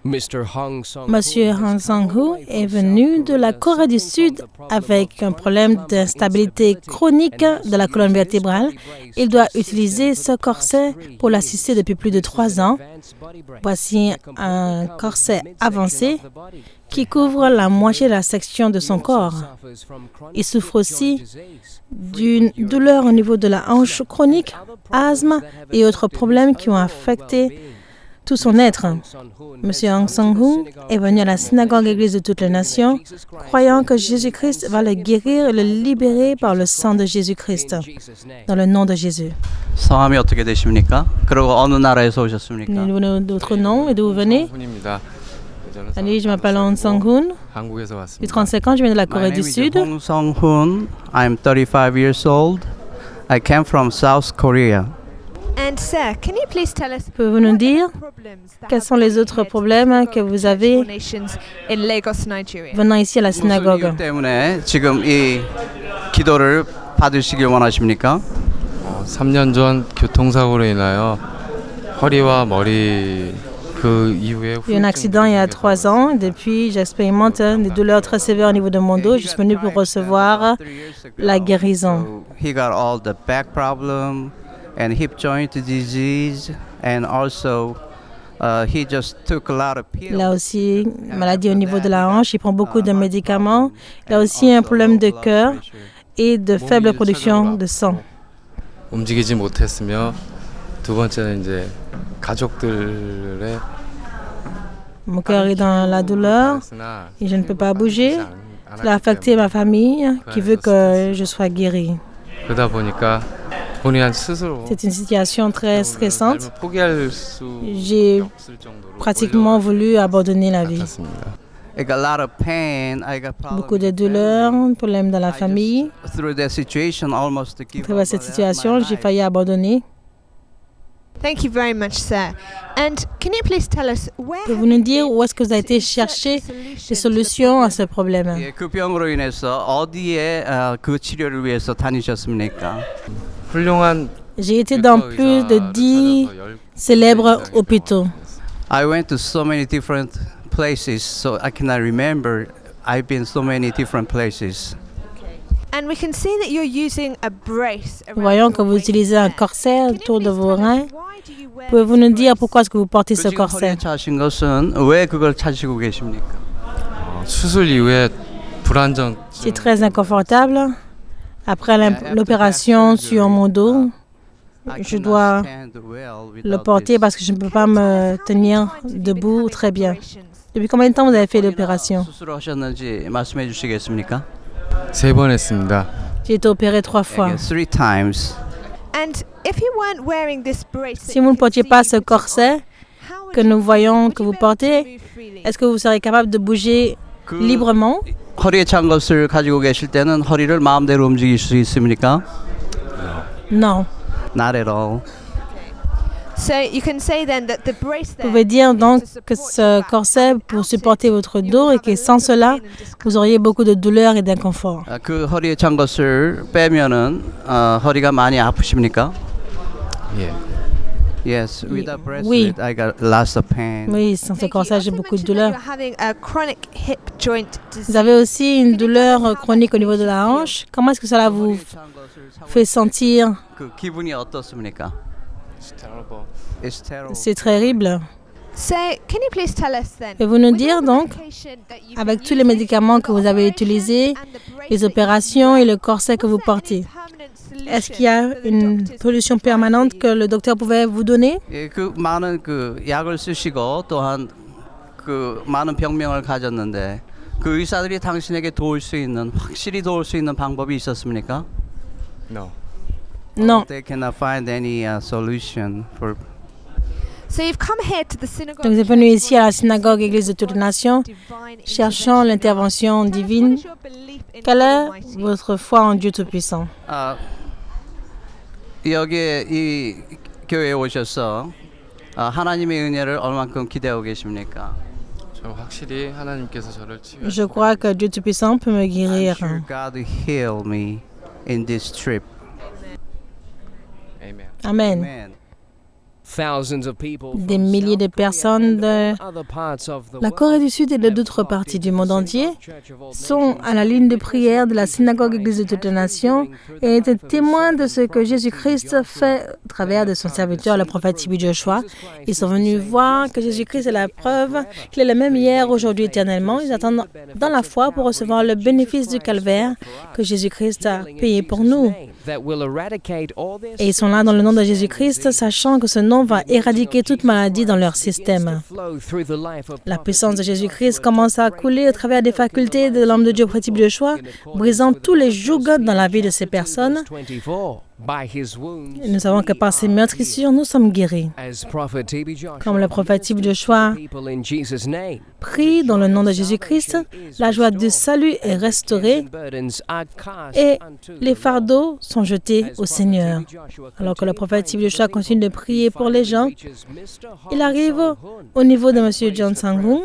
Monsieur Han Sang-hu est venu de la Corée du Sud avec un problème d'instabilité chronique de la colonne vertébrale. Il doit utiliser ce corset pour l'assister depuis plus de 3 ans. Voici un corset avancé qui couvre la moitié de la section de son corps. Il souffre aussi d'une douleur au niveau de la hanche chronique, asthme et autres problèmes qui ont affecté tout son être. Monsieur Han Sang-hu est venu à la synagogue Église de toutes les nations, croyant que Jésus-Christ va le guérir et le libérer par le sang de Jésus-Christ, dans le nom de Jésus. 성함이 어떻게 되십니까? 그리고 어느 나라에서 오셨습니까? D'autres noms et d'où vous venez? Allez, je m'appelle Han Sang-hun. J'ai 35 ans, je viens de la Corée du Sud. My name is Hong Sang-hun. I'm 35 years old. I came from South Korea. And sir, can you please tell us Pouvez-vous nous dire quels sont les autres problèmes que vous avez in Lagos, Nigeria? venant ici à la synagogue? 무슨 이유 때문에 지금 이 기도를 받으시길 원하십니까? 3년 전 교통사고로 인하여 허리와 머리 그 이후에 Il y a eu un accident il y a 3 ans. Depuis, j'expérimente des douleurs très sévères au niveau de mon dos. Je suis venu pour recevoir la guérison. So he got all the back problem and hip joint disease, and also he just took a lot of pills. Il a aussi une maladie au niveau de la hanche. Il prend beaucoup de médicaments. Il a aussi un problème de cœur et de faible production de sang. 움직이지 못했으며 두 번째는 이제 가족들의 Mon cœur est dans la douleur et je ne peux pas bouger. Cela a affecté ma famille qui veut que je sois guérie. 그러다 보니까 본인한테 스스로 C'est une situation très stressante. 포기할 수 J'ai 없을 정도로 pratiquement voulu abandonner la vie. 같았습니다. I got a lot of pain. I got Beaucoup problems de with douleurs, family. problèmes dans la famille. Through that situation, almost to give À travers up cette my situation, j'ai life. failli abandonner. Thank you very much, sir. And can you please tell us where Pouvez-vous nous dire où est-ce que vous avez été chercher des solutions à ce problème? 예, 그 병으로 인해서 어디에 그 치료를 위해서 다니셨습니까? 훌륭한 J'ai été dans plus de 10 célèbres hôpitaux. I went to so many different places, so I cannot remember. I've been so many different places. And we can see that you're using a brace around Voyons que your vous waist utilisez un there. corset Can you autour de please vos tell us reins. why do you wear Pouvez-vous this nous dire brace? pourquoi est-ce que vous portez ce 지금 허리에 corset? 차신 것은 왜 그걸 차시고 계십니까? 수술 이후에 불안정 C'est très inconfortable. Après l'opération sur mon dos, I je cannot dois stand well le without porter this. parce que je ne peux pas me tenir debout très bien. Depuis combien de temps vous avez fait l'opération? 수술을 하셨는지 말씀해 주시겠습니까? 3번 했습니다. J'ai été opéré 3 fois. Again, 3 times. And if you weren't wearing this brace, Si vous ne portiez pas ce corset que nous voyons que vous portez, est-ce que vous serez capable de bouger 그 librement? 허리에 찬 것을 가지고 계실 때는 허리를 마음대로 움직일 수 있습니까? Non. Not at all. So you can say then that the brace Vous pouvez dire donc que ce corset pour supporter votre dos et que sans cela, vous auriez beaucoup de douleurs et d'inconfort. 그 허리에 찬 것을 빼면은 허리가 많이 아프십니까? 예. Yes, with the Oui. bracelet, I got lots of pain. Oui, sans ce corset, j'ai beaucoup de douleurs. You're having a chronic hip joint disease. Vous avez aussi une douleur chronique au niveau de la hanche. Comment est-ce que cela vous fait sentir? 그 기분이 어떻습니까? It's terrible. C'est terrible. So can you please tell us then? Pouvez-vous nous with dire all the donc, medication that you've avec been tous les using, médicaments que the vous avez operation utilisés, and the brace les that you opérations wear, et le corset que vous was there any portez, permanent est-ce qu'il y a solution that the une doctors solution could provide permanente for que you? le docteur pouvait vous donner? 예, 그 많은 그 약을 쓰시고 또한 그 많은 병명을 가졌는데 그 의사들이 당신에게 도울 수 있는 확실히 도울 수 있는 방법이 있었습니까? No. Non. They cannot find any solution for. So you've come here to the synagogue Donc, vous êtes venu ici à la synagogue Église de toutes les nations, divine cherchant intervention. l'intervention Tell us, what divine. is your belief in Quelle God est Almighty? votre foi en Dieu Tout-Puissant? 여기에 이 교회에 오셔서 하나님의 은혜를 얼만큼 기대하고 계십니까? 저 확실히 하나님께서 저를 치유하시고 Je crois que Dieu Tout-Puissant peut me I'm guérir. sure God will heal me in this trip. Amen. Amen. Amen. Des milliers de personnes de la Corée du Sud et de d'autres parties du monde entier sont à la ligne de prière de la synagogue Église de toutes les nations et étaient témoins de ce que Jésus-Christ fait au travers de son serviteur, le prophète T.B. Joshua. Ils sont venus voir que Jésus-Christ est la preuve qu'il est le même hier, aujourd'hui, éternellement. Ils attendent dans la foi pour recevoir le bénéfice du calvaire que Jésus-Christ a payé pour nous. Et ils sont là dans le nom de Jésus-Christ, sachant que ce nom va éradiquer toute maladie dans leur système. La puissance de Jésus-Christ commence à couler au travers des facultés de l'homme de Dieu, prophète T.B. Joshua, brisant tous les jougs dans la vie de ces personnes. Et nous savons que par ces meurtrissures, nous sommes guéris. Comme le prophète T.B. Joshua prie dans le nom de Jésus-Christ, la joie du salut est restaurée et les fardeaux sont jetés au Seigneur. Alors que le prophète T.B. Joshua continue de prier pour les gens, il arrive au niveau de M. John Sang-hoon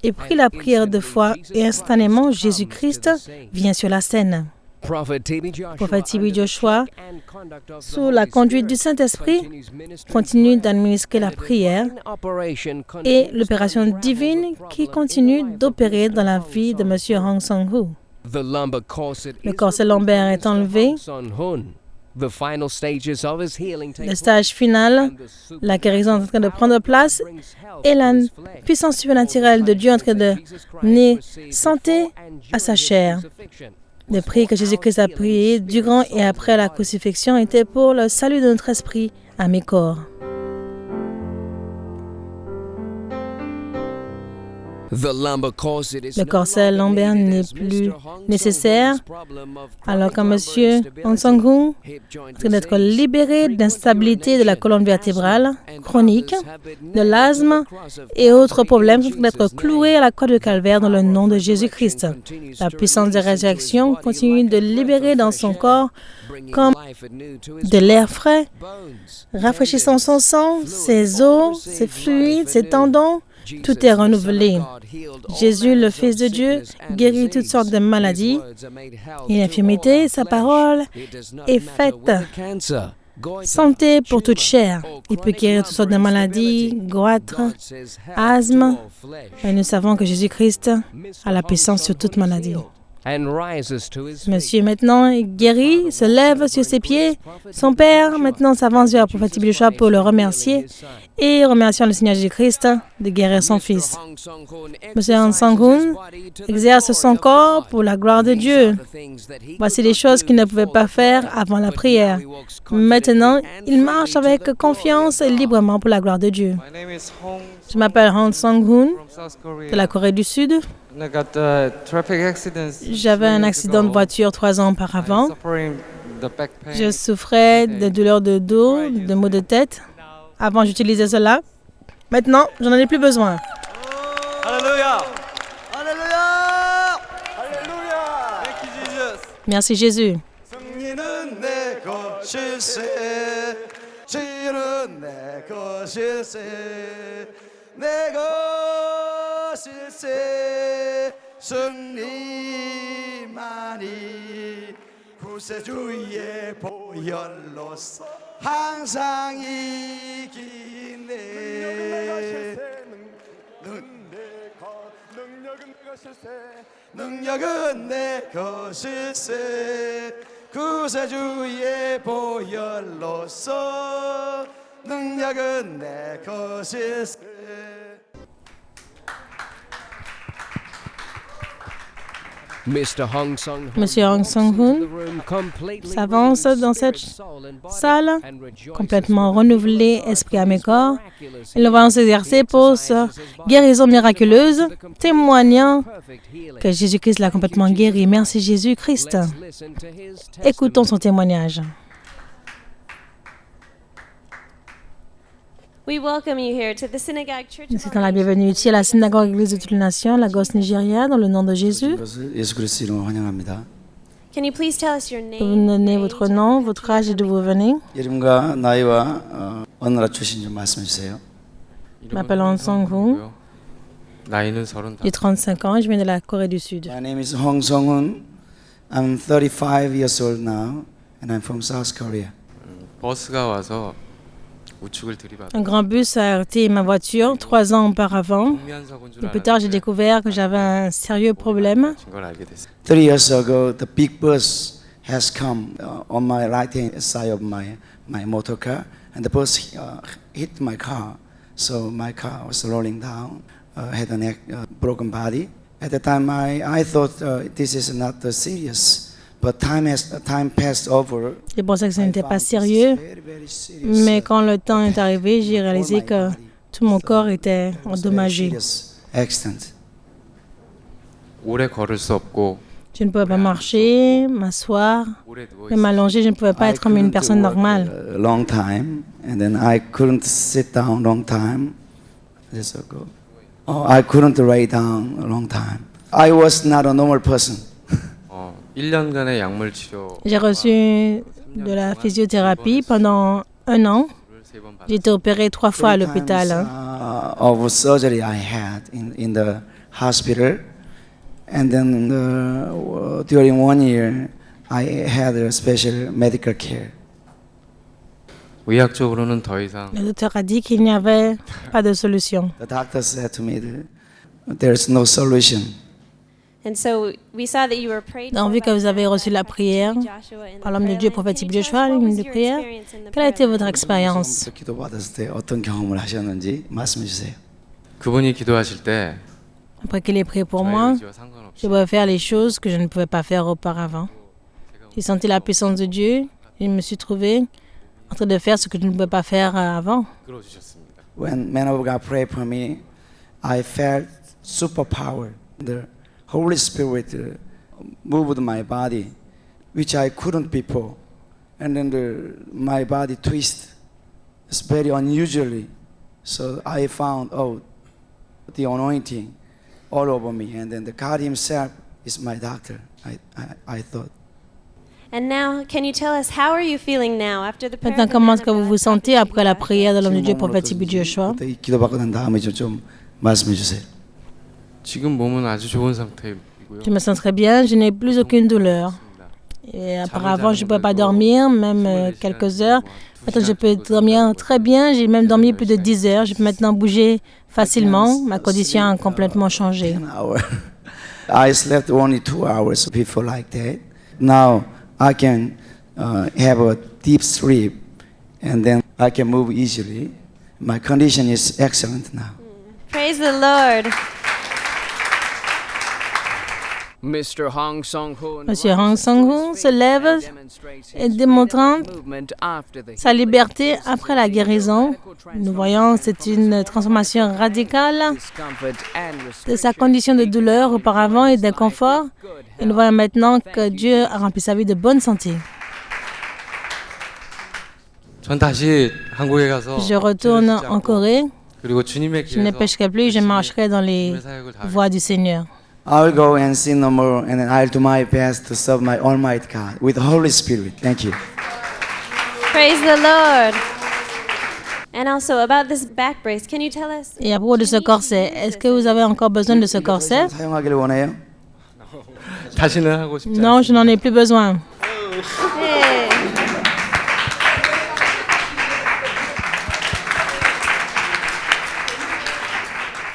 et prie la prière de foi et instantanément Jésus-Christ vient sur la scène. Le prophète T.B. Joshua, sous la conduite du Saint-Esprit, continue d'administrer la prière et l'opération divine qui continue d'opérer dans la vie de M. Hong Sang-hoon. Le corset lombaire est enlevé. Le stage final, la guérison est en train de prendre place et la puissance surnaturelle de Dieu est en train de donner santé à sa chair. Le prix que Jésus-Christ a prié durant et après la crucifixion était pour le salut de notre esprit, âme et corps. Le corset lombaire n'est plus nécessaire, alors que M. Hong Sang-hoon est d'être libéré d'instabilité de la colonne vertébrale chronique, de l'asthme et autres problèmes sont d'être cloués à la croix de calvaire dans le nom de Jésus-Christ. La puissance de résurrection continue de libérer dans son corps comme de l'air frais, rafraîchissant son sang, ses os, ses fluides, ses tendons. Tout est renouvelé. Jésus, le Fils de Dieu, guérit toutes sortes de maladies et d'infirmités. Sa parole est faite santé pour toute chair. Il peut guérir toutes sortes de maladies, goitre, asthme. Et nous savons que Jésus-Christ a la puissance sur toute maladie. Monsieur maintenant est guéri, se lève sur ses pieds. Son père maintenant s'avance vers le prophète T.B. Joshua pour le remercier et remerciant le Seigneur Jésus-Christ de guérir son fils. Monsieur Hong Sang-hoon exerce son corps pour la gloire de Dieu. Voici les choses qu'il ne pouvait pas faire avant la prière. Maintenant, il marche avec confiance et librement pour la gloire de Dieu. Je m'appelle Hong Sang-hoon de la Corée du Sud. J'avais un accident de voiture 3 ans auparavant. Je souffrais de douleurs de dos, de maux de tête. Avant, j'utilisais cela. Maintenant, je n'en ai plus besoin. Alléluia! Alléluia! Alléluia! Merci Jésus. 승리만이 구세주의 보혈로서 항상 이기네 능력은 내 것일세 구세주의 보혈로서 능력은 내 것일세. Monsieur Hong Sang-hoon s'avance dans cette salle, complètement renouvelé, esprit, âme et corps. Il va s'exercer pour sa guérison miraculeuse, témoignant que Jésus-Christ l'a complètement guéri. Merci Jésus-Christ. Écoutons son témoignage. We welcome you here to the Synagogue Church Nous of souhaitons la bienvenue ici à la synagogue Église de toutes les nations, Lagos, Nigeria, dans le nom de Jésus. 예수 그리스도 이름으로 환영합니다. Can you please tell us your name? Vous nous donnez votre nom, votre âge et d'où vous venez. 이름과 나이와 어느 나라 출신 좀 말씀해 주세요. Je m'appelle Hong Sang-hoon, 나이는 35. j'ai 35 ans, je viens de la Corée du Sud. My name is Hong Sang-hoon. I'm 35 years old now and I'm from South Korea. 버스가 와서 우측을 들이받아 Un grand bus a heurté ma voiture 3 ans auparavant. 경미한 사고인 줄 Et plus tard, j'ai 알았는데 découvert que j'avais un sérieux problème. 진 걸 알게 됐어요. 3 years ago, the big bus has come on my right-hand side of my motor car, and the bus hit my car. So my car was rolling down, had a broken body. At the time, I thought this is not serious, but time passed over. Je pensais que ce I n'était found pas this sérieux, very, very serious, mais quand le temps est arrivé, j'ai all réalisé my que body. tout mon So corps était it was a very endommagé. serious accident. 오래 걸을 수 없고 Je ne pouvais pas marcher, m'asseoir, 오래 누워 même m'allonger, je ne pouvais pas I être comme une couldn't personne walk normale. a long time, and then I couldn't sit down long time. This ago. Oh, I couldn't lay down a long time. I was not a normal person. 1년간의 약물 치료 J'ai reçu de la physiothérapie pendant 1 an. J'ai été opérée 3 fois à 3 l'hôpital. times, of surgery I had in the hospital, and then during 1 year I had a special medical care. 의학적으로는 더 이상 Le docteur a dit qu'il n'y avait pas de solution. The doctor said to me, "There's no solution." And so we saw that you were prayed Donc, for vu by que vous avez Hannah reçu la by prière Joshua in the par l'homme de prayer Dieu, line. prophète Can you Joshua, tell us what ligne was de your prière, experience in the quelle a été prayer votre line? expérience? 기도받았을 때 어떤 경험을 하셨는지 말씀해 주세요. 그분이 기도하실 때 Après qu'il ait prié pour 저의 moi, 의지와 상관없이 je pouvais faire les choses que je ne pouvais pas faire auparavant. J'ai senti la puissance de Dieu et je me suis trouvée en train de faire ce que je ne pouvais pas faire avant. 끌어주셨습니다. When man of God prayed for me, I felt superpower. The Holy Spirit moved my body, which I couldn't before. And then my body twisted. It's very unusually. So I found, the anointing all over me. And then the God himself is my doctor, I thought. And now, can you tell us how are you feeling now after the prayer? Maintenant, of the comment man est-ce que of vous God, vous sentez Prophet après la Joshua? prière de l'homme de Dieu, 지금 prophète 몸으로 Joshua? 그때 기도받고 난 다음에 좀 말씀해 주세요. 지금 몸은 아주 좋은 상태이고요. Je me sens très bien, je n'ai plus aucune douleur. Et auparavant, je ne pouvais pas dormir, même quelques heures. Maintenant, je peux dormir très bien. J'ai même dormi plus de 10 heures. Je peux maintenant bouger facilement. Ma condition a complètement changé. 10 hours. I slept only 2 hours before like that. Now I can have a deep sleep, and then I can move easily. My condition is excellent now. Praise the Lord. Monsieur Hong Song-hoon Monsieur Hong Song-hoon se lève et démontrant sa liberté après la guérison. Nous voyons c'est une transformation radicale de sa condition de douleur auparavant et d'inconfort. Et nous voyons maintenant que Dieu a rempli sa vie de bonne santé. 전 다시 한국에 가서 Je retourne en Corée. 그리고 주님의 Je ne 길에서 pêcherai plus, je marcherai dans les 주님의 사역을 다 voies du Seigneur. I'll go and sin no more, and then I'll do my best to serve my Almighty God with the Holy Spirit. Thank you. Praise the Lord. And also about this back brace, can you tell us? Et à propos de ce corset, est-ce que vous avez encore besoin de ce corset? 사용하기를 원해요? 다시는 하고 싶지 Non, je n'en ai plus besoin. 않습니다.